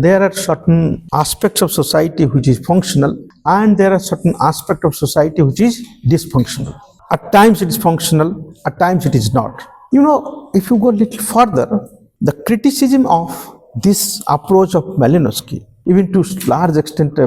there are certain aspects of society which is functional, and there are certain aspects of society which is dysfunctional. At times it is functional, at times it is not. If you go a little further, the criticism of this approach of Malinowski, even to large extent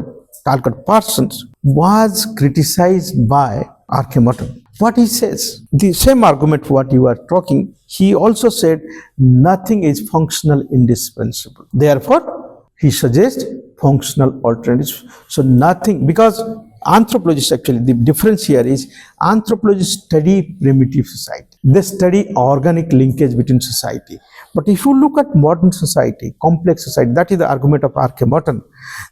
target persons, was criticized by R.K. Merton. What he says, the same argument what you are talking, he also said nothing is functional indispensable. Therefore, he suggests functional alternatives. So nothing, because anthropologists actually, the difference here is anthropologists study primitive society. They study organic linkage between society. But if you look at modern society, complex society, that is the argument of R.K. Merton,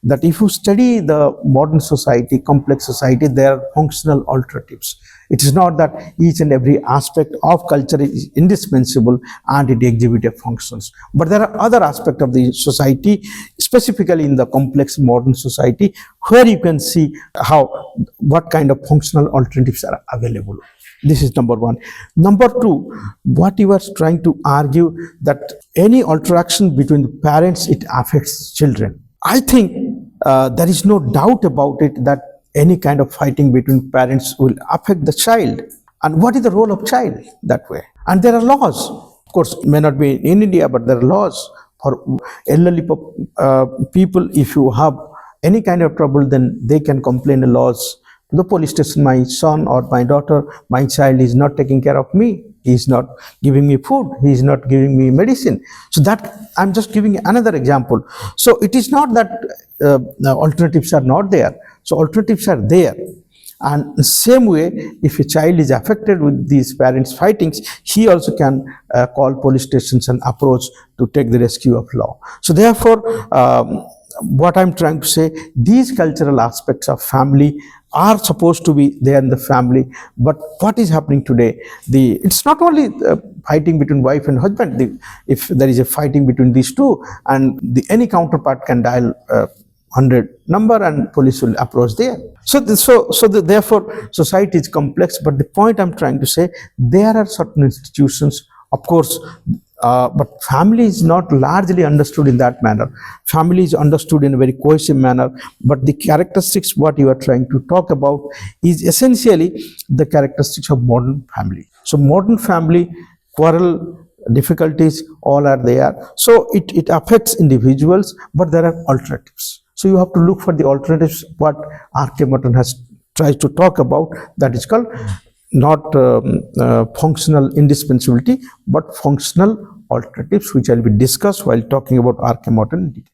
that if you study the modern society, complex society, there are functional alternatives. It is not that each and every aspect of culture is indispensable and it exhibits functions. But there are other aspects of the society, specifically in the complex modern society, where you can see what kind of functional alternatives are available. This is number one. Number two, what you are trying to argue that any interaction between the parents, it affects children. I think there is no doubt about it that any kind of fighting between parents will affect the child. And what is the role of child that way? And there are laws. Of course, it may not be in India, but there are laws for elderly people. If you have any kind of trouble, then they can complain the laws to the police station. My son or my daughter, my child is not taking care of me. He is not giving me food. He is not giving me medicine. So that I'm just giving another example. So it is not that alternatives are not there. So alternatives are there. And the same way, if a child is affected with these parents' fightings, he also can call police stations and approach to take the rescue of law. So therefore, what I'm trying to say, these cultural aspects of family are supposed to be there in the family. But what is happening today, it's not only fighting between wife and husband. If there is a fighting between these two, and any counterpart can dial 100 number and police will approach there. Therefore, society is complex. But the point I'm trying to say, there are certain institutions, of course, but family is not largely understood in that manner. Family is understood in a very cohesive manner. But the characteristics what you are trying to talk about is essentially the characteristics of modern family. So modern family, quarrel, difficulties, all are there. So it affects individuals, but there are alternatives. So you have to look for the alternatives, what R.K. Merton has tried to talk about, that is called not functional indispensability, but functional alternatives, which will be discussed while talking about R.K. Merton in detail.